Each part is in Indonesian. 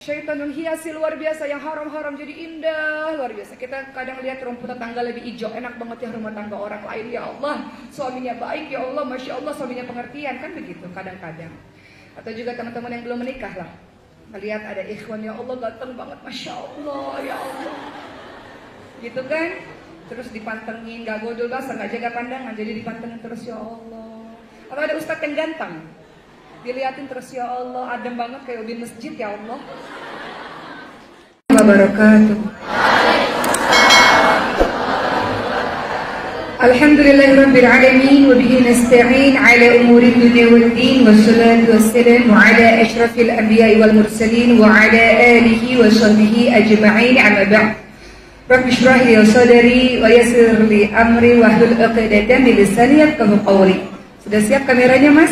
Syaitan menghiasi luar biasa, yang haram-haram jadi indah, luar biasa. Kita kadang lihat rumput tetangga lebih hijau, enak banget ya rumah tangga orang lain. Ya Allah, suaminya baik, ya Allah, Masya Allah, suaminya pengertian. Kan begitu kadang-kadang. Atau juga teman-teman yang belum menikah lah, melihat ada ikhwan, ya Allah ganteng banget, Masya Allah, ya Allah, gitu kan. Terus dipantengin, gak godol basah, gak jaga pandangan, jadi dipantengin terus, ya Allah. Atau ada ustadz yang ganteng, dilihatin terus, ya Allah, adem banget kayak ubin masjid, ya Allah. Wabarakatuh. Alhamdulillahirabbil alamin wa bihi nasta'in ala umuri dunya waddin wassalatu wassalamu ala asyrafil anbiya'i wal mursalin wa ala alihi wa sahbihi ajma'in, amma ba'd. Rabbi shrah li sadri wa yassir li amri wahlul 'uqdatam min lisani yafqahu qawli. Sudah siap kameranya, Mas?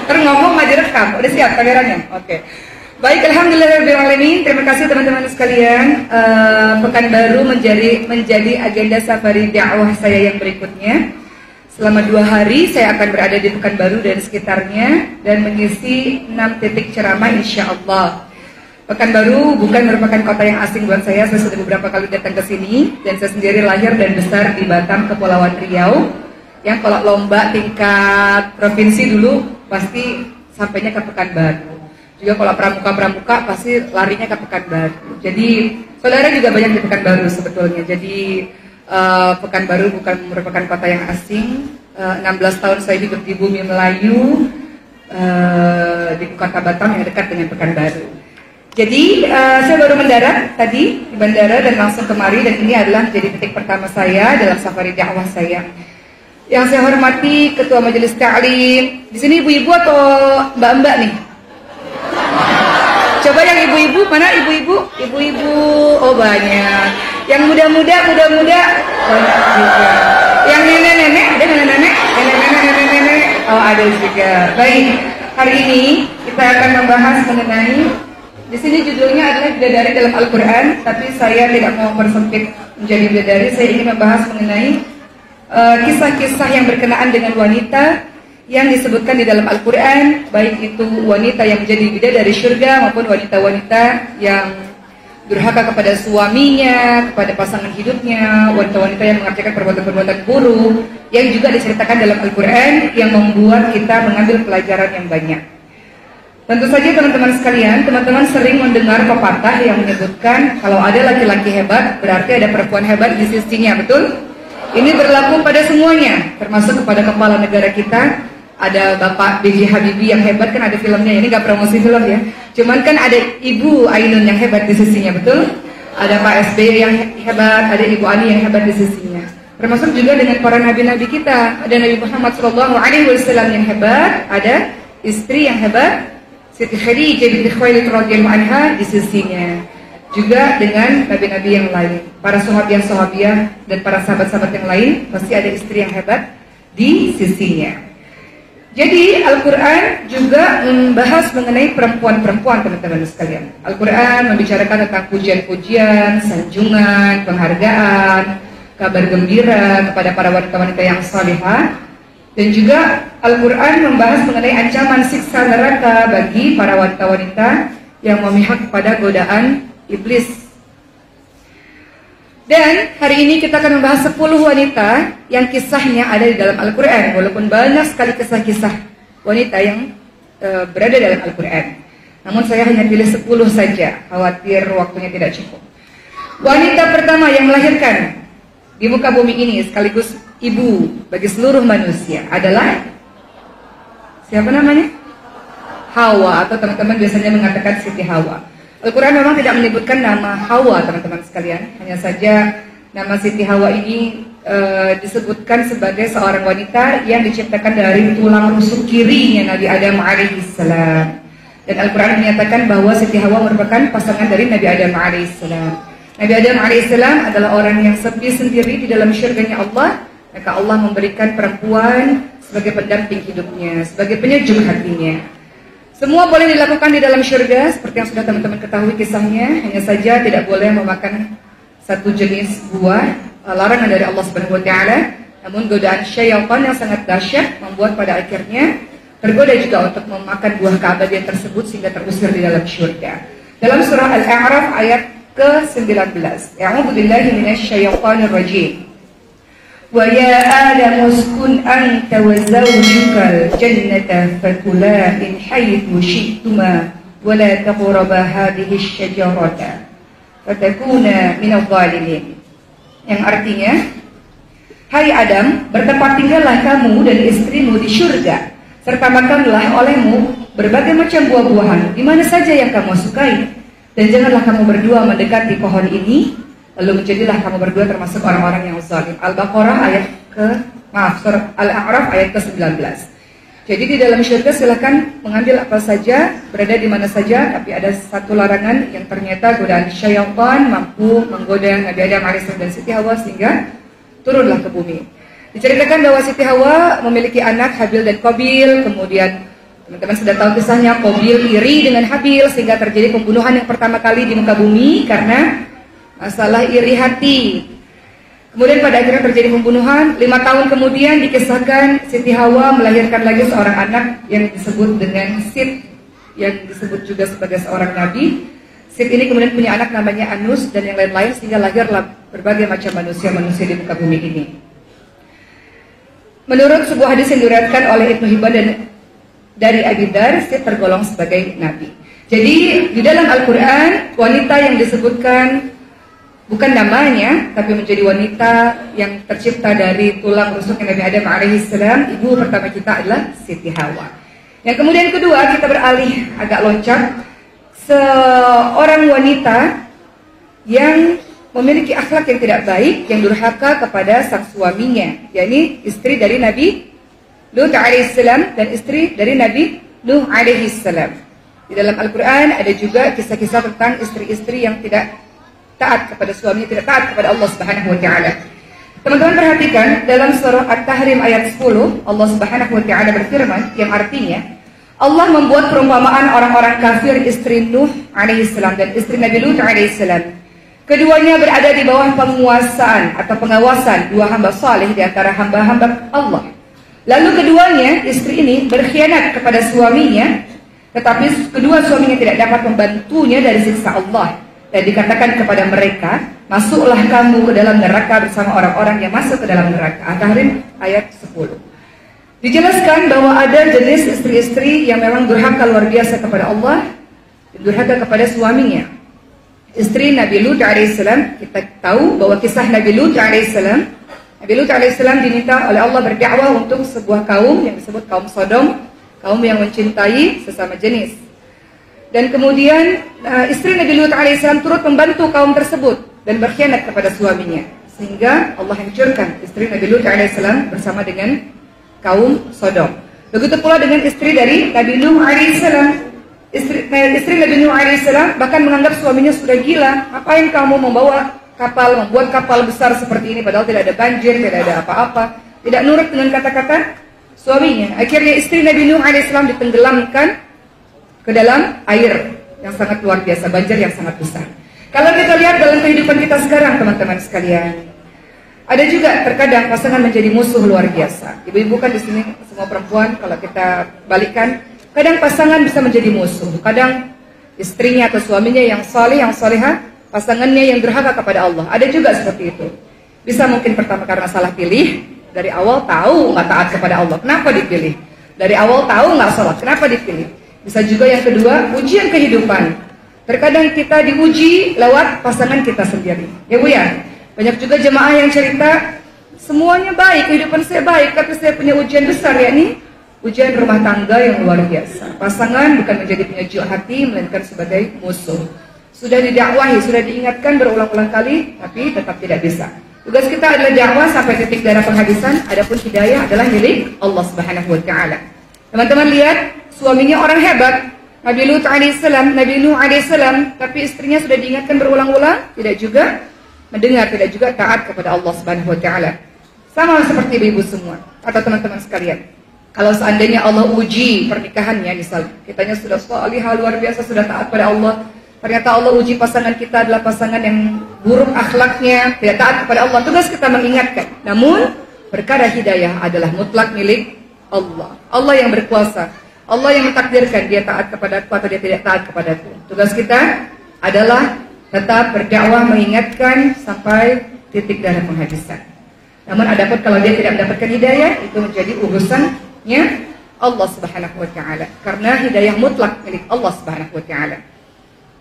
Terus ngomong aja direkam. Udah siap kameranya? Oke. Baik, alhamdulillahirrahmanirrahim. Terima kasih teman-teman sekalian. Pekanbaru menjadi agenda safari dakwah saya yang berikutnya. Selama 2 hari saya akan berada di Pekanbaru dan sekitarnya dan mengisi 6 titik ceramah insya Allah. Pekanbaru bukan merupakan kota yang asing buat saya. Saya sudah beberapa kali datang ke sini dan saya sendiri lahir dan besar di Batam, Kepulauan Riau. Yang kalau lomba tingkat provinsi dulu pasti sampainya ke Pekanbaru. Juga kalau pramuka pasti larinya ke Pekanbaru. Jadi saudara juga banyak di Pekanbaru sebetulnya. Jadi Pekanbaru bukan merupakan kota yang asing. 16 tahun saya hidup di bumi Melayu, di kota Batam yang dekat dengan Pekanbaru. Jadi saya baru mendarat tadi di bandara dan langsung kemari, dan ini adalah menjadi titik pertama saya dalam safari dakwah saya. Yang saya hormati Ketua Majelis Ta'lim. Di sini ibu-ibu atau mbak-mbak nih? Coba yang ibu-ibu, mana ibu-ibu? Ibu-ibu, oh banyak. Yang muda-muda banyak juga. Yang nenek-nenek, ada nenek-nenek? Nenek-nenek, oh ada juga. Baik, hari ini kita akan membahas mengenai, di sini judulnya adalah bidadari dalam Al-Quran, tapi saya tidak mau persempit menjadi bidadari. Saya ingin membahas mengenai kisah-kisah yang berkenaan dengan wanita yang disebutkan di dalam Al-Quran, baik itu wanita yang menjadi bidadari surga maupun wanita-wanita yang durhaka kepada suaminya, kepada pasangan hidupnya, wanita-wanita yang mengerjakan perbuatan-perbuatan buruk yang juga diceritakan dalam Al-Quran yang membuat kita mengambil pelajaran yang banyak. Tentu saja teman-teman sekalian, teman-teman sering mendengar pepatah yang menyebutkan kalau ada laki-laki hebat berarti ada perempuan hebat di sisinya, betul? Ini berlaku pada semuanya, termasuk kepada kepala negara kita. Ada Bapak B.J. Habibie yang hebat, kan ada filmnya, ini gak promosi film ya. Cuman kan ada Ibu Ainun yang hebat di sisinya, betul? Ada Pak SBY yang hebat, ada Ibu Ani yang hebat di sisinya. Termasuk juga dengan para nabi-nabi kita. Ada Nabi Muhammad SAW yang hebat, ada istri yang hebat, Siti Khadijah binti Khuwailid radhiyallahu anha di sisinya. Juga dengan nabi-nabi yang lain, para sahabiah dan para sahabat-sahabat yang lain, pasti ada istri yang hebat di sisinya. Jadi Al-Quran juga membahas mengenai perempuan-perempuan, teman-teman sekalian. Al-Quran membicarakan tentang pujian-pujian, sanjungan, penghargaan, kabar gembira kepada para wanita-wanita yang salihah. Dan juga Al-Quran membahas mengenai ancaman siksa neraka bagi para wanita-wanita yang memihak kepada godaan iblis. Dan hari ini kita akan membahas 10 wanita yang kisahnya ada di dalam Al-Quran. Walaupun banyak sekali kisah-kisah wanita yang berada dalam Al-Quran, namun saya hanya pilih 10 saja, khawatir waktunya tidak cukup. Wanita pertama yang melahirkan di muka bumi ini sekaligus ibu bagi seluruh manusia adalah siapa namanya? Hawa, atau teman-teman biasanya mengatakan Siti Hawa. Al-Quran memang tidak menyebutkan nama Hawa, teman-teman sekalian. Hanya saja nama Siti Hawa ini disebutkan sebagai seorang wanita yang diciptakan dari tulang rusuk kirinya Nabi Adam alaihissalam. Dan Al-Quran menyatakan bahwa Siti Hawa merupakan pasangan dari Nabi Adam alaihissalam. Nabi Adam alaihissalam adalah orang yang sepi sendiri di dalam syurganya Allah. Maka Allah memberikan perempuan sebagai pendamping hidupnya, sebagai penyejuk hatinya. Semua boleh dilakukan di dalam syurga, seperti yang sudah teman-teman ketahui kisahnya. Hanya saja tidak boleh memakan satu jenis buah, larangan dari Allah Subhanahu wa taala. Namun godaan syaitan yang sangat dahsyat membuat pada akhirnya tergoda juga untuk memakan buah keabadian tersebut sehingga terusir di dalam syurga. Dalam surah Al-A'raf ayat ke-19, A'udzu billahi minasyaitonir rajim. Wa ya Adam uskun anta wa zawjukal jannata fakula min haythu syi'tuma wa la taqraba hadhihi asy-syajarata fatakuna minadh dhalimin. Yang artinya, hai Adam, bertempat tinggallah kamu dan istrimu di syurga, serta makanlah olehmu berbagai macam buah-buahan di mana saja yang kamu sukai, dan janganlah kamu berdua mendekati pohon ini, lalu menjadilah kamu berdua termasuk orang-orang yang zalim. Al-Baqarah ayat surah Al-A'raf ayat ke-19. Jadi di dalam syurga silakan mengambil apa saja, berada di mana saja, tapi ada satu larangan yang ternyata godaan syaitan mampu menggoda Nabi Adam AS dan Siti Hawa sehingga turunlah ke bumi. Diceritakan bahwa Siti Hawa memiliki anak Habil dan Qabil, kemudian teman-teman sudah tahu kisahnya, Qabil iri dengan Habil sehingga terjadi pembunuhan yang pertama kali di muka bumi karena masalah iri hati. Kemudian pada akhirnya terjadi pembunuhan. 5 tahun kemudian dikisahkan Siti Hawa melahirkan lagi seorang anak yang disebut dengan Sid, yang disebut juga sebagai seorang nabi. Sid ini kemudian punya anak namanya Anus dan yang lain-lain sehingga lahirlah berbagai macam manusia-manusia di muka bumi ini. Menurut sebuah hadis yang diriwayatkan oleh Ibnu Hibban dan dari Abi Dzar, Sid tergolong sebagai nabi. Jadi di dalam Al-Quran wanita yang disebutkan bukan namanya, tapi menjadi wanita yang tercipta dari tulang rusuknya Nabi Adam alaihissalam. Ibu pertama kita adalah Siti Hawa. Yang kemudian kedua, kita beralih agak loncat, seorang wanita yang memiliki akhlak yang tidak baik, yang durhaka kepada sang suaminya, yakni istri dari Nabi Lut alaihissalam dan istri dari Nabi Nuh alaihissalam. Di dalam Al-Quran ada juga kisah-kisah tentang istri-istri yang tidak taat kepada suaminya, tidak taat kepada Allah Subhanahu wa taala. Teman-teman perhatikan dalam surah At-Tahrim ayat 10, Allah Subhanahu wa taala berfirman yang artinya Allah membuat perumpamaan orang-orang kafir istri Nuh alaihissalam dan istri Nabi Lut alaihissalam. Keduanya berada di bawah penguasaan atau pengawasan dua hamba saleh di antara hamba-hamba Allah. Lalu keduanya, istri ini berkhianat kepada suaminya, tetapi kedua suaminya tidak dapat membantunya dari siksa Allah. Dan dikatakan kepada mereka, masuklah kamu ke dalam neraka bersama orang-orang yang masuk ke dalam neraka. At-Tahrim ayat 10. Dijelaskan bahwa ada jenis istri-istri yang memang durhaka luar biasa kepada Allah, durhaka kepada suaminya. Istri Nabi Lut alaihissalam, kita tahu bahwa kisah Nabi Lut alaihissalam. Nabi Lut alaihissalam diminta oleh Allah berdakwah untuk sebuah kaum yang disebut kaum Sodom, kaum yang mencintai sesama jenis. Dan kemudian istri Nabi Lut alaihissalam turut membantu kaum tersebut dan berkhianat kepada suaminya, sehingga Allah hancurkan istri Nabi Lut alaihissalam bersama dengan kaum Sodom. Begitu pula dengan istri dari Nabi Nuh alaihissalam. Istri Nabi Nuh alaihissalam bahkan menganggap suaminya sudah gila. Apain kamu membawa kapal, membuat kapal besar seperti ini padahal tidak ada banjir, tidak ada apa-apa, tidak nurut dengan kata-kata suaminya. Akhirnya istri Nabi Nuh alaihissalam ditenggelamkan ke dalam air yang sangat luar biasa, banjir yang sangat besar. Kalau kita lihat dalam kehidupan kita sekarang, teman-teman sekalian, ada juga terkadang pasangan menjadi musuh luar biasa. Ibu-ibu kan di sini semua perempuan, kalau kita balikan, kadang pasangan bisa menjadi musuh. Kadang istrinya atau suaminya yang saleh, yang salehah, pasangannya yang durhaka kepada Allah. Ada juga seperti itu. Bisa mungkin pertama karena salah pilih, dari awal tahu nggak taat kepada Allah, kenapa dipilih? Dari awal tahu nggak sholat, kenapa dipilih? Bisa juga yang kedua, ujian kehidupan. Terkadang kita diuji lewat pasangan kita sendiri. Ya Bu ya, banyak juga jemaah yang cerita, semuanya baik, kehidupan saya baik, tapi saya punya ujian besar, yakni ujian rumah tangga yang luar biasa. Pasangan bukan menjadi penyejuk hati, melainkan sebagai musuh. Sudah didakwahi, sudah diingatkan berulang-ulang kali, tapi tetap tidak bisa. Tugas kita adalah dakwah sampai titik darah penghabisan. Adapun hidayah adalah milik Allah Subhanahu wa taala. Teman-teman lihat, suaminya orang hebat, Nabi Lut alaihissalam, Nabi Nuh alaihissalam, tapi istrinya sudah diingatkan berulang-ulang, tidak juga mendengar, tidak juga taat kepada Allah Subhanahu wa taala. Sama seperti ibu-ibu semua atau teman-teman sekalian. Kalau seandainya Allah uji pernikahannya, misalnya kitanya sudah salihah luar biasa, sudah taat pada Allah, ternyata Allah uji pasangan kita adalah pasangan yang buruk akhlaknya, tidak taat kepada Allah, tugas kita mengingatkan. Namun perkara hidayah adalah mutlak milik Allah yang berkuasa. Allah yang mentakdirkan dia taat kepadaku atau dia tidak taat kepadaku. Tugas kita adalah tetap berdakwah, mengingatkan sampai titik darah penghabisan. Namun adapun kalau dia tidak mendapatkan hidayah, itu menjadi urusannya Allah Subhanahu wa taala. Karena hidayah mutlak milik Allah Subhanahu wa taala.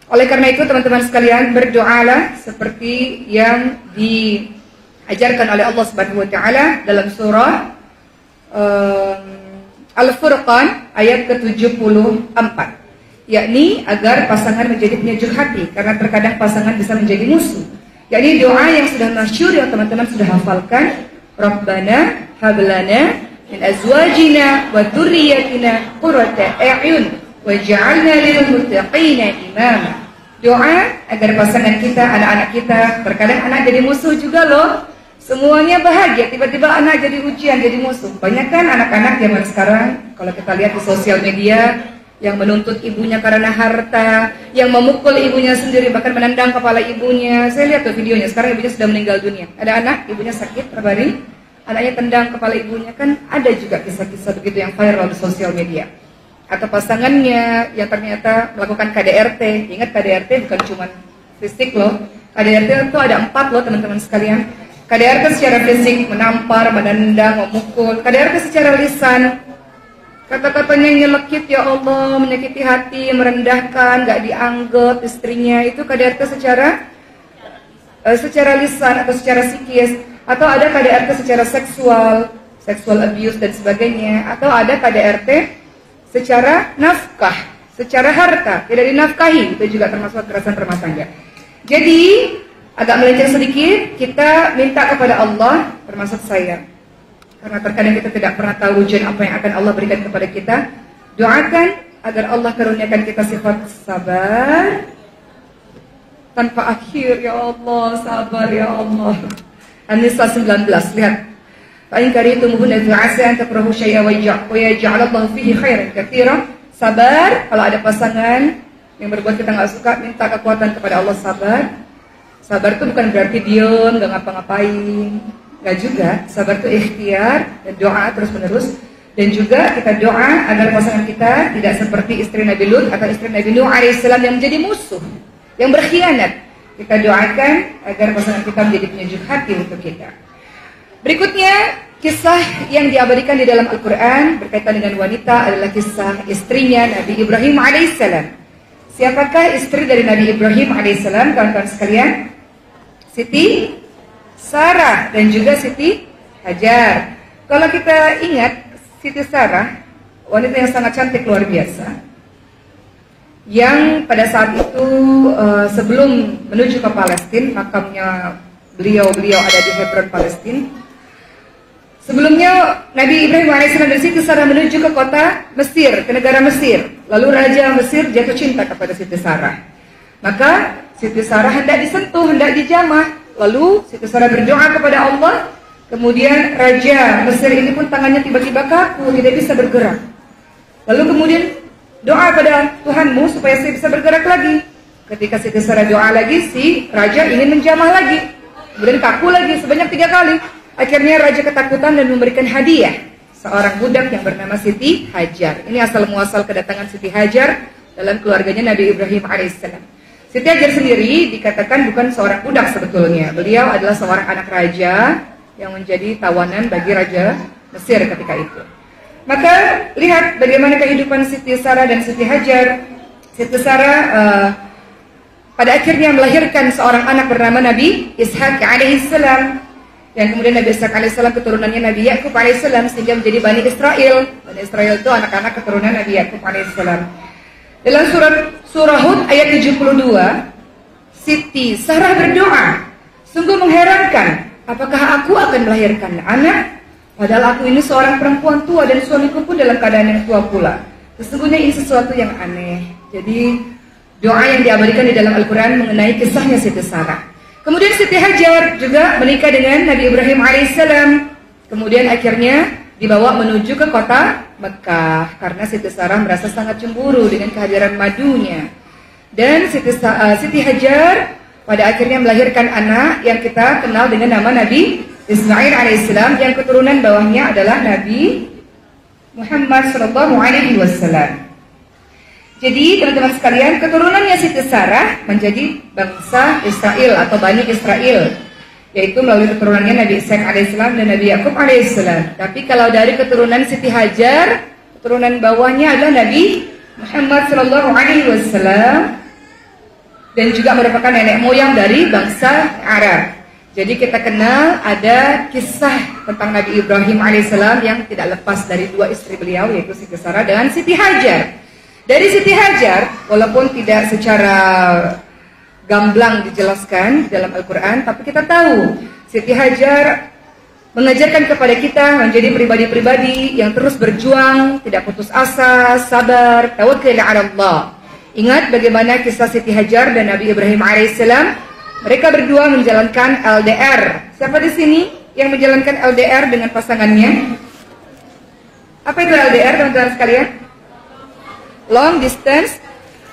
Oleh karena itu teman-teman sekalian, berdoalah seperti yang diajarkan oleh Allah Subhanahu wa taala dalam surah Al-Furqan ayat ke-74, yakni agar pasangan menjadi penyejuk hati, karena terkadang pasangan bisa menjadi musuh. Yakni doa yang sudah masyhur yang teman-teman sudah hafalkan, Rabbana hablana min azwajina wa dzurriyyatina qurrata a'yun waj'alna lil muttaqina imama. Doa agar pasangan kita, anak-anak kita, terkadang anak jadi musuh juga loh. Semuanya bahagia, tiba-tiba anak jadi ujian, jadi musuh. Banyak kan anak-anak zaman sekarang, kalau kita lihat di sosial media, yang menuntut ibunya karena harta, yang memukul ibunya sendiri, bahkan menendang kepala ibunya. Saya lihat tuh videonya, sekarang ibunya sudah meninggal dunia. Ada anak, ibunya sakit, terbaring, anaknya tendang kepala ibunya. Kan ada juga kisah-kisah begitu yang viral di sosial media. Atau pasangannya yang ternyata melakukan KDRT. Ingat KDRT bukan cuma fisik loh. KDRT itu ada 4 loh teman-teman sekalian. KDRT secara fisik, menampar, menendang, memukul. KDRT secara lisan, kata-katanya nyelekit, ya Allah, menyakiti hati, merendahkan, gak dianggap istrinya. Itu KDRT secara lisan atau secara psikis. Atau ada KDRT secara seksual abuse dan sebagainya. Atau ada KDRT secara nafkah, secara harta, tidak dinafkahi. Itu juga termasuk kekerasan rumah tangga. Jadi agak melenceng sedikit, kita minta kepada Allah, termasuk saya, karena terkadang kita tidak pernah tahu ujian apa yang akan Allah berikan kepada kita. Doakan agar Allah karuniakan kita sifat sabar tanpa akhir, ya Allah, sabar ya Allah. An-Nisa 19, lihat. Fa'in karitumuhunna fa'asa an takrahu syai'an wa yaj'alallahu fihi khairan katsiran. Sabar, kalau ada pasangan yang berbuat kita nggak suka, minta kekuatan kepada Allah, sabar. Sabar itu bukan berarti diem, gak ngapa-ngapain. Gak juga. Sabar itu ikhtiar dan doa terus-menerus. Dan juga kita doa agar pasangan kita tidak seperti istri Nabi Lut atau istri Nabi Nuh alaihissalam yang menjadi musuh, yang berkhianat. Kita doakan agar pasangan kita menjadi penyejuk hati untuk kita. Berikutnya, kisah yang diabadikan di dalam Al-Quran berkaitan dengan wanita adalah kisah istrinya Nabi Ibrahim alaihissalam. Siapakah istri dari Nabi Ibrahim alaihissalam, kawan-kawan sekalian? Siti Sarah dan juga Siti Hajar. Kalau kita ingat, Siti Sarah, wanita yang sangat cantik luar biasa, yang pada saat itu sebelum menuju ke Palestina, makamnya beliau ada di Hebron, Palestina. Sebelumnya Nabi Ibrahim AS dan Siti Sarah menuju ke kota Mesir, ke negara Mesir. Lalu Raja Mesir jatuh cinta kepada Siti Sarah. Maka Siti Sarah hendak disentuh, hendak dijamah. Lalu Siti Sarah berdoa kepada Allah. Kemudian Raja Mesir ini pun tangannya tiba-tiba kaku, tidak bisa bergerak. Lalu kemudian doa pada Tuhanmu supaya saya bisa bergerak lagi. Ketika Siti Sarah doa lagi, si Raja ingin menjamah lagi. Kemudian kaku lagi sebanyak 3 kali. Akhirnya Raja ketakutan dan memberikan hadiah seorang budak yang bernama Siti Hajar. Ini asal muasal kedatangan Siti Hajar dalam keluarganya Nabi Ibrahim alaihissalam. Siti Hajar sendiri dikatakan bukan seorang budak sebetulnya. Beliau adalah seorang anak raja yang menjadi tawanan bagi Raja Mesir ketika itu. Maka lihat bagaimana kehidupan Siti Sarah dan Siti Hajar. Siti Sarah pada akhirnya melahirkan seorang anak bernama Nabi Ishak alaihissalam. Yang kemudian Nabi Ishak alaihissalam keturunannya Nabi Yakub alaihissalam, sehingga menjadi Bani Israel. Bani Israel itu anak-anak keturunan Nabi Yakub alaihissalam. Dalam surah Hud ayat 72, Siti Sarah berdoa, sungguh mengherankan, apakah aku akan melahirkan anak? Padahal aku ini seorang perempuan tua dan suamiku pun dalam keadaan yang tua pula. Sesungguhnya ini sesuatu yang aneh. Jadi doa yang diabadikan di dalam Al-Quran mengenai kisahnya Siti Sarah. Kemudian Siti Hajar juga menikah dengan Nabi Ibrahim alaihissalam. Kemudian akhirnya dibawa menuju ke kota Mekah karena Siti Sarah merasa sangat cemburu dengan kehadiran madunya. Dan Siti Hajar pada akhirnya melahirkan anak yang kita kenal dengan nama Nabi Ismail alaihissalam, yang keturunan bawahnya adalah Nabi Muhammad sallallahu alaihi wasallam. Jadi teman-teman sekalian, keturunannya Siti Sarah menjadi bangsa Israel atau Bani Israel, yaitu melalui keturunannya Nabi Ishaq alaihissalam dan Nabi Yakub alaihissalam. Tapi kalau dari keturunan Siti Hajar, keturunan bawahnya adalah Nabi Muhammad sallallahu alaihi wasallam dan juga merupakan nenek moyang dari bangsa Arab. Jadi kita kenal ada kisah tentang Nabi Ibrahim alaihissalam yang tidak lepas dari dua istri beliau, yaitu Siti Sarah dan Siti Hajar. Dari Siti Hajar, walaupun tidak secara gamblang dijelaskan di dalam Al-Quran, tapi kita tahu Siti Hajar mengajarkan kepada kita menjadi pribadi-pribadi yang terus berjuang, tidak putus asa, sabar, tawakkul ala Allah. Ingat bagaimana kisah Siti Hajar dan Nabi Ibrahim alaihissalam. Mereka berdua menjalankan LDR. Siapa di sini yang menjalankan LDR dengan pasangannya? Apa itu LDR, teman-teman sekalian? Long distance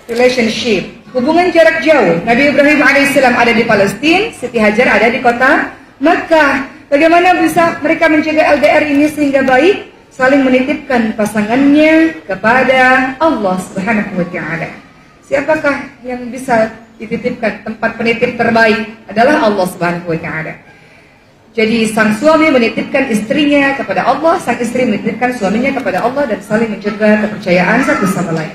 relationship, hubungan jarak jauh. Nabi Ibrahim alaihissalam ada di Palestina, Siti Hajar ada di kota Makkah. Bagaimana bisa mereka menjaga LDR ini sehingga baik? Saling menitipkan pasangannya kepada Allah Subhanahu wa Ta'ala. Siapakah yang bisa dititipkan? Tempat penitip terbaik adalah Allah Subhanahu wa Ta'ala. Jadi sang suami menitipkan istrinya kepada Allah, sang istri menitipkan suaminya kepada Allah, dan saling menjaga kepercayaan satu sama lain.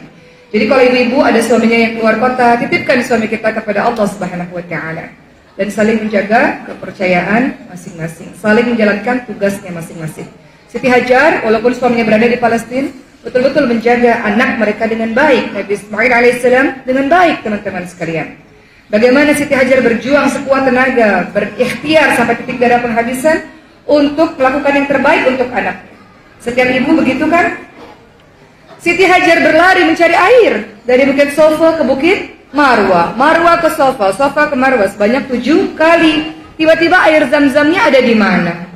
Jadi kalau ibu-ibu ada suaminya yang keluar kota, titipkan suami kita kepada Allah Subhanahu wa Ta'ala dan saling menjaga kepercayaan masing-masing, saling menjalankan tugasnya masing-masing. Siti Hajar walaupun suaminya berada di Palestina, betul-betul menjaga anak mereka dengan baik, Nabi Ismail alaihissalam dengan baik, teman-teman sekalian. Bagaimana Siti Hajar berjuang sekuat tenaga, berikhtiar sampai titik darah penghabisan untuk melakukan yang terbaik untuk anak. Setiap ibu begitu kan? Siti Hajar berlari mencari air dari Bukit Sofa ke Bukit Marwa, Marwa ke Sofa, Sofa ke Marwa sebanyak 7 kali. Tiba-tiba air zam-zamnya ada di mana?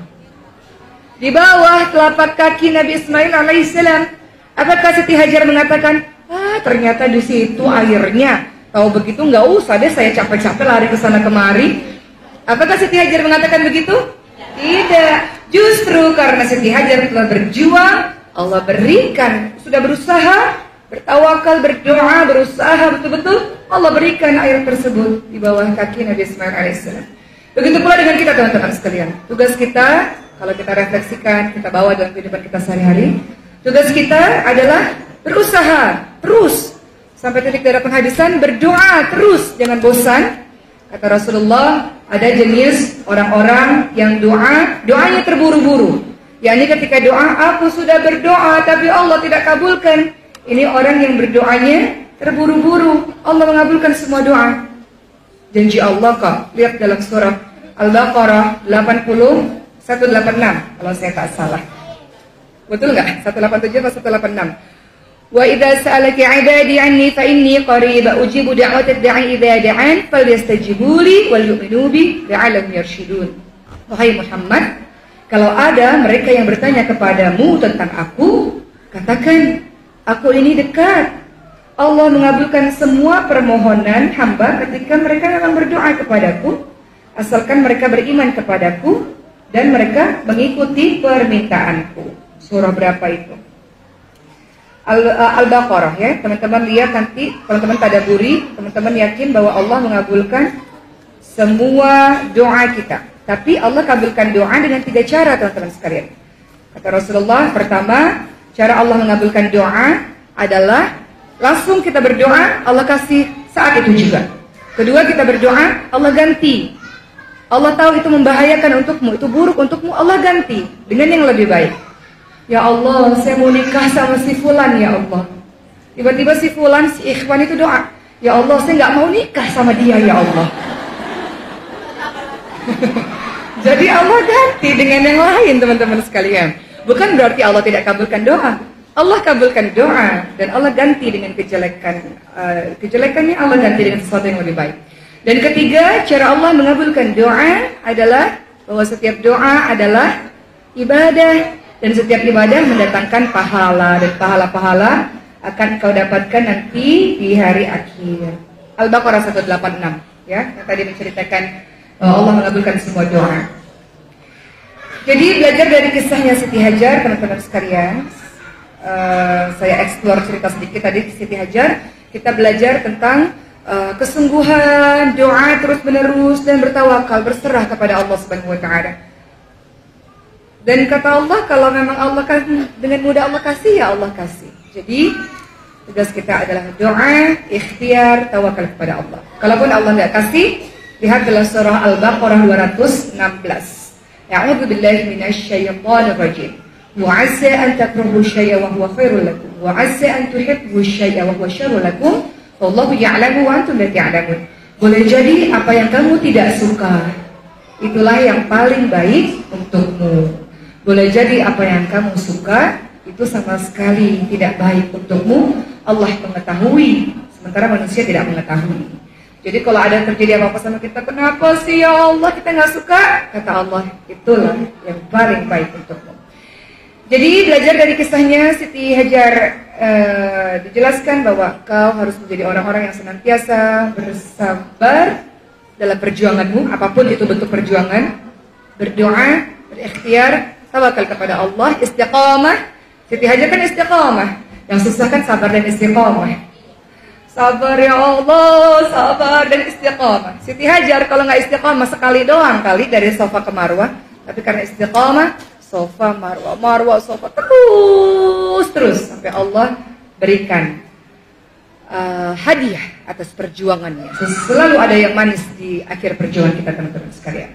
Di bawah telapak kaki Nabi Ismail alaihissalam. Apakah Siti Hajar mengatakan, ternyata di situ airnya? Tahu begitu nggak usah deh saya capek-capek lari ke sana kemari. Apakah Siti Hajar mengatakan begitu? Tidak. Justru karena Siti Hajar telah berjuang, Allah berikan. Sudah berusaha, bertawakal, berdoa, berusaha betul-betul, Allah berikan air tersebut di bawah kaki Nabi Ismail alaihissalam. Begitu pula dengan kita, teman-teman sekalian. Tugas kita, kalau kita refleksikan, kita bawa dalam kehidupan kita sehari-hari, tugas kita adalah berusaha terus sampai titik darah penghabisan, berdoa terus jangan bosan. Kata Rasulullah, ada jenis orang-orang yang doanya terburu-buru. yakni ketika doa, aku sudah berdoa tapi Allah tidak kabulkan. Ini orang yang berdoanya terburu-buru. Allah mengabulkan semua doa. Janji Allah kok. Lihat dalam surah Al-Baqarah 186 kalau saya tak salah. Betul nggak? 187 atau 186? Wa idza sa'alaka 'ibadi 'anni fa inni qarib ujibu da'watad da'i idza da'an falyastajibu li wal yu'minu bi la'allahum yarshudun. Wahai Muhammad, kalau ada mereka yang bertanya kepadamu tentang aku, katakan, aku ini dekat. Allah mengabulkan semua permohonan hamba ketika mereka memang berdoa kepadaku, asalkan mereka beriman kepadaku dan mereka mengikuti permintaanku. Surah berapa itu? Al-Baqarah ya, teman-teman lihat nanti, teman-teman tadaburi, teman-teman yakin bahwa Allah mengabulkan semua doa kita. Tapi Allah kabulkan doa dengan 3 cara, teman-teman sekalian. Kata Rasulullah, pertama, cara Allah mengabulkan doa adalah langsung kita berdoa, Allah kasih saat itu juga. Kedua, kita berdoa, Allah ganti. Allah tahu itu membahayakan untukmu, itu buruk untukmu, Allah ganti dengan yang lebih baik. Ya Allah, saya mau nikah sama si Fulan ya Allah. Tiba-tiba si Fulan, si Ikhwan itu doa, ya Allah, saya nggak mau nikah sama dia ya Allah. Jadi Allah ganti dengan yang lain, teman-teman sekalian. Bukan berarti Allah tidak kabulkan doa. Allah kabulkan doa dan Allah ganti dengan kejelekan. Kejelekannya Allah ganti dengan sesuatu yang lebih baik. Dan ketiga, cara Allah mengabulkan doa adalah bahwa setiap doa adalah ibadah. Dan setiap ibadah mendatangkan pahala. Dan pahala-pahala akan kau dapatkan nanti di hari akhir. Al-Baqarah 186 ya, yang tadi menceritakan Allah mengabulkan semua doa. Jadi belajar dari kisahnya Siti Hajar, teman-teman sekalian, saya eksplor cerita sedikit tadi di Siti Hajar, kita belajar tentang kesungguhan, doa terus menerus dan bertawakal, berserah kepada Allah Subhanahu wa taala. Dan kata Allah, kalau memang Allah kan dengan mudah Allah kasih, ya Allah kasih. Jadi tugas kita adalah doa, ikhtiar, tawakal kepada Allah. Kalaupun Allah nggak kasih, lihat dalam surah Al-Baqarah 216. A'udzu billahi minasyaitonir rajim. Wa 'asa an takrahu syai'an wa huwa khairul lakum wa 'asa an tuhibbu syai'an wa huwa syarrul lakum. Wallahu ya'lamu wa antum la ta'lamun. Boleh jadi apa yang kamu tidak suka, itulah yang paling baik untukmu. Boleh jadi apa yang kamu suka itu sama sekali tidak baik untukmu. Allah mengetahui, sementara manusia tidak mengetahui. Jadi kalau ada terjadi apa-apa sama kita, kenapa sih ya Allah kita nggak suka? Kata Allah, itulah yang paling baik untukmu. Jadi belajar dari kisahnya Siti Hajar, dijelaskan bahwa kau harus menjadi orang-orang yang senantiasa bersabar dalam perjuanganmu, apapun itu bentuk perjuangan, berdoa, berikhtiar, tawakal kepada Allah, istiqamah. Siti Hajar kan istiqamah. Yang susah kan sabar dan istiqamah. Sabar ya Allah, sabar dan istiqamah. Siti Hajar kalau nggak istiqamah sekali doang kali dari Safa ke Marwah, tapi karena istiqamah, Safa, Marwah, Marwah, Safa terus sampai Allah berikan hadiah atas perjuangannya. Selalu ada yang manis di akhir perjuangan kita, teman-teman sekalian.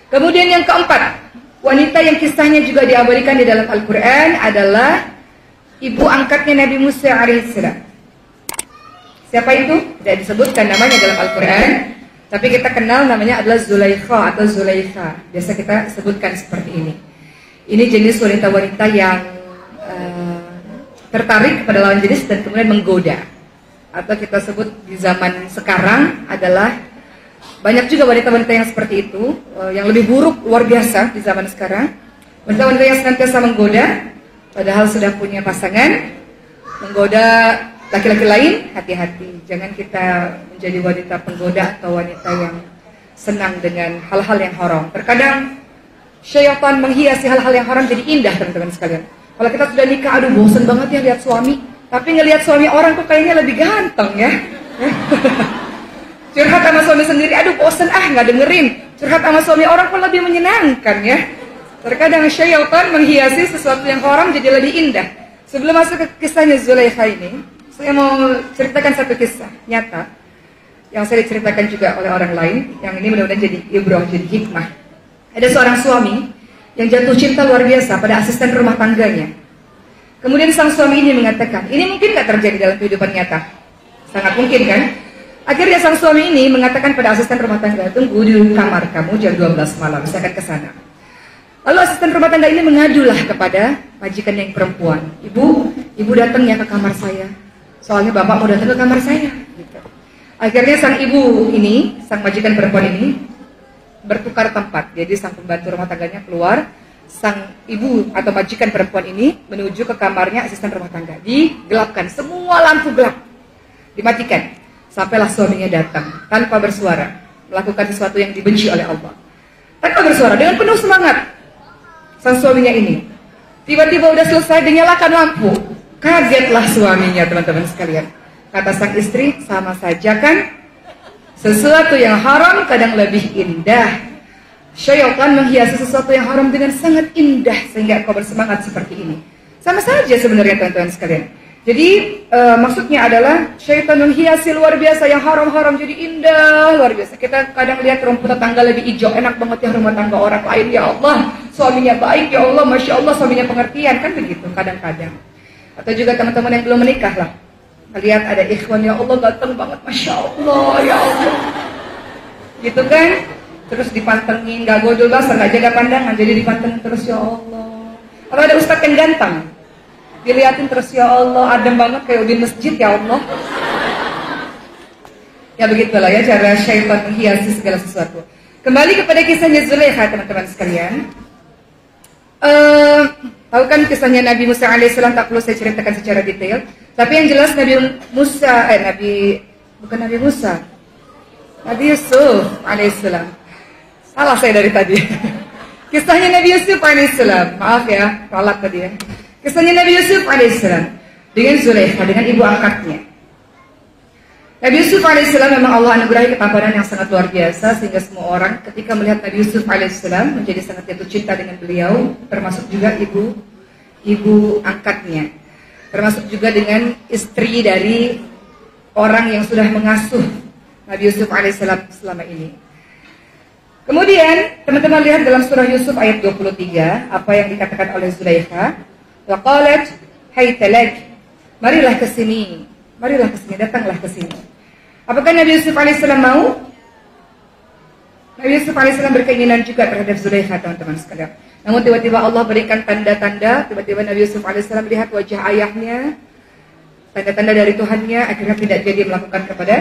Kemudian yang keempat, wanita yang kisahnya juga diabadikan di dalam Al-Quran adalah ibu angkatnya Nabi Musa alaihissalam. Siapa itu? Tidak disebutkan namanya dalam Al-Quran, tapi kita kenal namanya adalah Zulaikha atau Zulaikha. Biasa kita sebutkan seperti ini. Ini jenis wanita-wanita yang tertarik kepada lawan jenis dan kemudian menggoda. Atau kita sebut di zaman sekarang adalah banyak juga wanita-wanita yang seperti itu, yang lebih buruk luar biasa di zaman sekarang. Wanita-wanita yang senantiasa menggoda, padahal sudah punya pasangan, menggoda laki-laki lain. Hati-hati, jangan kita menjadi wanita penggoda atau wanita yang senang dengan hal-hal yang haram. Terkadang syaitan menghiasi hal-hal yang haram jadi indah, teman-teman sekalian. Kalau kita sudah nikah, aduh bosan banget ya lihat suami, tapi ngelihat suami orang kok kayaknya lebih ganteng ya. Curhat sama suami sendiri, aduh bosen nggak dengerin. Curhat sama suami orang pun lebih menyenangkan ya. Terkadang syaitan menghiasi sesuatu yang haram jadi lebih indah. Sebelum masuk ke kisahnya Zulaikha ini, saya mau ceritakan satu kisah nyata yang saya diceritakan juga oleh orang lain. Yang ini mudah-mudahan jadi ibrah, jadi hikmah. Ada seorang suami yang jatuh cinta luar biasa pada asisten rumah tangganya. Kemudian sang suami ini mengatakan, ini mungkin nggak terjadi dalam kehidupan nyata? Sangat mungkin kan? Akhirnya sang suami ini mengatakan pada asisten rumah tangga, tunggu di kamar kamu jam 12 malam, saya akan ke sana. Lalu asisten rumah tangga ini mengadulah kepada majikan yang perempuan, ibu datang ya ke kamar saya, soalnya bapak mau datang ke kamar saya. Gitu. Akhirnya sang ibu ini, sang majikan perempuan ini bertukar tempat. Jadi sang pembantu rumah tangganya keluar, sang ibu atau majikan perempuan ini menuju ke kamarnya asisten rumah tangga. Digelapkan, semua lampu gelap, dimatikan. Sampailah suaminya datang tanpa bersuara, melakukan sesuatu yang dibenci oleh Allah. Tanpa bersuara, dengan penuh semangat. Sang suaminya ini tiba-tiba udah selesai, dinyalakan lampu. Kagetlah suaminya, teman-teman sekalian. Kata sang istri, sama saja kan? Sesuatu yang haram kadang lebih indah. Syaitan menghiasi sesuatu yang haram dengan sangat indah sehingga kau bersemangat seperti ini. Sama saja sebenarnya, teman-teman sekalian. Jadi maksudnya adalah syaitan menghiasi luar biasa, yang haram-haram jadi indah luar biasa. Kita kadang lihat rumput tetangga lebih hijau, enak banget ya rumah tangga orang lain, ya Allah suaminya baik, ya Allah Masya Allah suaminya pengertian, kan begitu kadang-kadang. Atau juga teman-teman yang belum menikah lah, lihat ada ikhwan, ya Allah ganteng banget Masya Allah, ya Allah gitu kan, terus dipantengin, gak godol basah, gak jaga pandangan, jadi dipantengin terus, ya Allah. Atau ada ustadz yang ganteng, dilihatin terus, ya Allah adem banget kayak di masjid, ya Allah. Ya begitulah ya cara syaitan menghiasi segala sesuatu. Kembali kepada kisahnya Zulaikha, teman-teman sekalian. Tahu kan kisahnya Nabi Musa alaihissalam, tak perlu saya ceritakan secara detail. Tapi yang jelas Nabi Yusuf alaihissalam. Salah saya dari tadi. Kisahnya Nabi Yusuf alaihissalam. Maaf ya, ralat tadi ya. Kisahnya Nabi Yusuf alaihissalam dengan Zulaikha, dengan ibu angkatnya. Nabi Yusuf alaihissalam memang Allah anugerahi ketampanan yang sangat luar biasa, sehingga semua orang ketika melihat Nabi Yusuf alaihissalam menjadi sangat jatuh cinta dengan beliau, termasuk juga ibu angkatnya, termasuk juga dengan istri dari orang yang sudah mengasuh Nabi Yusuf alaihissalam selama ini. Kemudian teman-teman lihat dalam surah Yusuf ayat 23 apa yang dikatakan oleh Zulaikha. Wa qalat hayta lak, marilah ke sini, datanglah ke sini. Apakah Nabi Yusuf alaihissalam mau? Nabi Yusuf alaihissalam berkeinginan juga terhadap Zulaikha, teman-teman sekalian. Namun tiba-tiba Allah berikan tanda-tanda, tiba-tiba Nabi Yusuf alaihissalam melihat wajah ayahnya, tanda-tanda dari Tuhannya, akhirnya tidak jadi melakukan kepada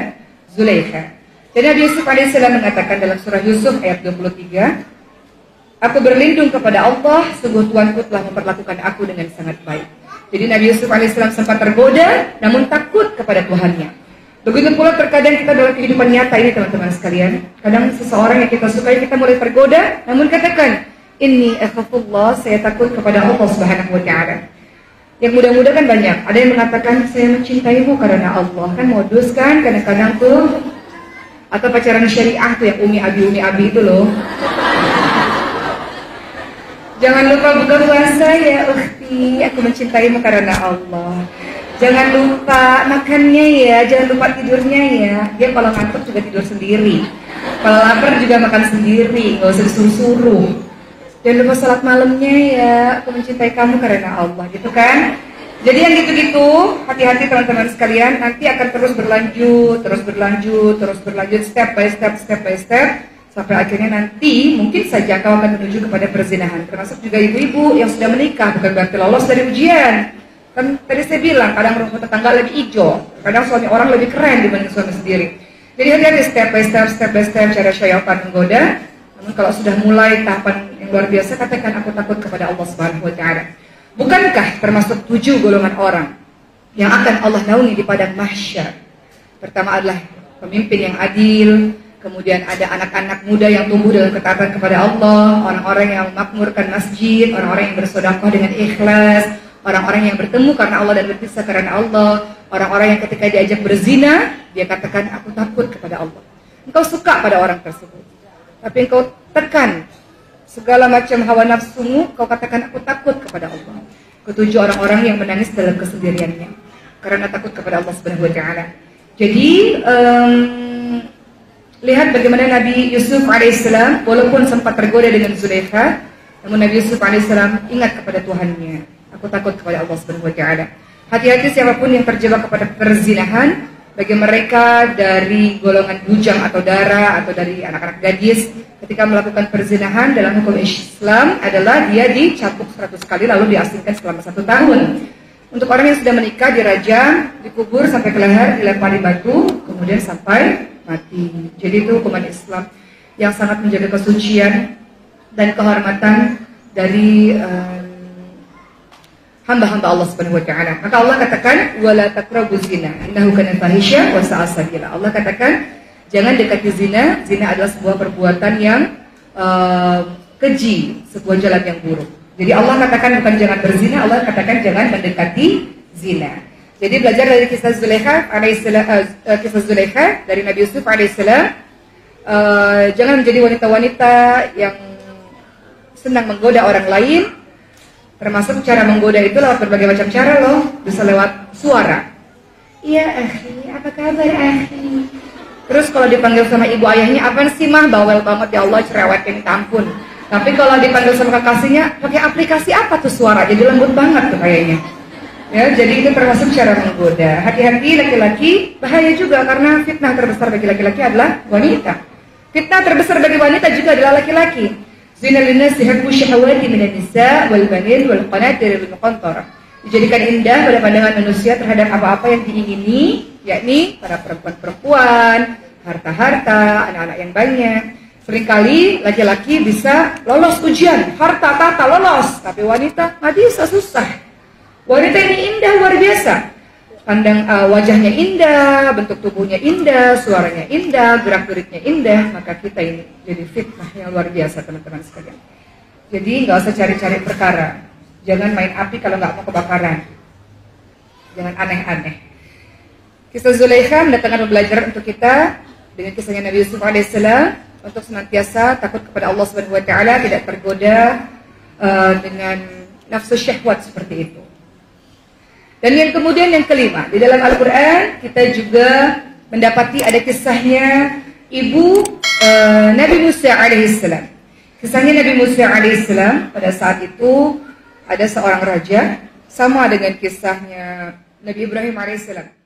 Zulaikha. Jadi Nabi Yusuf alaihissalam mengatakan dalam surah Yusuf ayat 23, aku berlindung kepada Allah, sungguh Tuanku telah memperlakukan aku dengan sangat baik. Jadi Nabi Yusuf alaihissalam sempat tergoda, namun takut kepada Tuhannya. Begitu pula terkadang kita dalam kehidupan nyata ini, teman-teman sekalian. Kadang seseorang yang kita sukai, kita mulai tergoda, namun katakan, inni akhafullah, saya takut kepada Allah Subhanahu wa ta'ala. Yang muda-muda kan banyak. Ada yang mengatakan, saya mencintaimu karena Allah. Kan modus kan, kadang-kadang tuh. Atau pacaran syariah tuh yang umi abi itu loh. Jangan lupa buka puasa ya ukhti, aku mencintaimu karena Allah. Jangan lupa makannya ya, jangan lupa tidurnya ya. Dia kalau ngantuk juga tidur sendiri. Kalau lapar juga makan sendiri, nggak usah disuruh-suruh. Jangan lupa salat malamnya ya, aku mencintai kamu karena Allah, gitu kan? Jadi yang gitu-gitu, hati-hati teman-teman sekalian, nanti akan terus berlanjut, step by step, sampai akhirnya nanti mungkin saja kau akan menuju kepada perzinahan. Termasuk juga ibu-ibu yang sudah menikah, bukan berarti lolos dari ujian. Kan tadi saya bilang, kadang rumput tetangga lebih hijau, kadang suami orang lebih keren dibanding suami sendiri. Jadi hati-hati step by step cara syaitan menggoda. Namun kalau sudah mulai tahapan yang luar biasa, katakan aku takut kepada Allah Subhanahu wa ta'ala. Bukankah termasuk 7 golongan orang yang akan Allah naungi di padang mahsyar? Pertama adalah pemimpin yang adil, kemudian ada anak-anak muda yang tumbuh dalam ketaatan kepada Allah, orang-orang yang memakmurkan masjid, orang-orang yang bersedekah dengan ikhlas, orang-orang yang bertemu karena Allah dan berpisah karena Allah, orang-orang yang ketika diajak berzina, dia katakan aku takut kepada Allah. Engkau suka pada orang tersebut, tapi engkau tekan segala macam hawa nafsumu, kau katakan aku takut kepada Allah. Ketujuh orang-orang yang menangis dalam kesendiriannya karena takut kepada Allah Subhanahu wa ta'ala. Jadi lihat bagaimana Nabi Yusuf alaihissalam walaupun sempat tergoda dengan Zulaikha, namun Nabi Yusuf alaihissalam ingat kepada Tuhannya. Aku takut kepada Allah Subhanahu wa ta'ala. Hati-hati siapapun yang terjebak kepada perzinahan, bagi mereka dari golongan bujang atau dara atau dari anak-anak gadis, ketika melakukan perzinahan dalam hukum Islam adalah dia dicambuk 100 kali lalu diasingkan selama 1 tahun. Untuk orang yang sudah menikah dirajam, dikubur sampai ke leher, dilempari batu, kemudian sampai mati. Jadi itu hukuman Islam yang sangat menjaga kesucian dan kehormatan dari hamba-hamba Allah Subhanahu wa ta'ala. Maka Allah katakan wala taqrabuz zina innahu kana fahisya wa sa'a sabila. Allah katakan jangan dekati zina. Zina adalah sebuah perbuatan yang keji, sebuah jalan yang buruk. Jadi Allah katakan bukan jangan berzina, Allah katakan jangan mendekati zina. Jadi belajar dari kisah Zulaikha alaihissalam, kisah Zulaikha dari Nabi Yusuf alaihissalam, jangan menjadi wanita-wanita yang senang menggoda orang lain. Termasuk cara menggoda itu lewat berbagai macam cara loh. Bisa lewat suara. Iya akhi, apa kabar akhi? Terus kalau dipanggil sama ibu ayahnya, apa sih mah bawel banget ya Allah, cerewet ini tampun. Tapi kalau dipanggil sama kekasihnya, pakai aplikasi apa tuh suara? Jadi lembut banget tuh kayaknya. Ya, jadi itu termasuk cara menggoda. Hati-hati laki-laki, bahaya juga karena fitnah terbesar bagi laki-laki adalah wanita. Fitnah terbesar bagi wanita juga adalah laki-laki. Zina linnasi hubbu syahawati minan nisa wal banin wal qanatir bil muqantarah. Dijadikan indah pada pandangan manusia terhadap apa-apa yang diingini, yakni para perempuan-perempuan, harta-harta, anak-anak yang banyak. Seringkali laki-laki bisa lolos ujian, harta, tahta lolos, tapi wanita nggak bisa, susah. Wanita ini indah luar biasa. Pandang wajahnya indah, bentuk tubuhnya indah, suaranya indah, gerak-geriknya indah, maka kita ini jadi fitnah yang luar biasa teman-teman sekalian. Jadi nggak usah cari-cari perkara. Jangan main api kalau nggak mau kebakaran. Jangan aneh-aneh. Kisah Zulaikha mendatangkan pembelajaran untuk kita dengan kisahnya Nabi Yusuf alaihissalam untuk senantiasa takut kepada Allah Subhanahu wa taala, tidak tergoda dengan nafsu syahwat seperti itu. Dan yang kemudian yang kelima, di dalam Al-Qur'an kita juga mendapati ada kisahnya ibu Nabi Musa alaihissalam. Kisahnya Nabi Musa alaihissalam pada saat itu ada seorang raja, sama dengan kisahnya Nabi Ibrahim alaihissalam.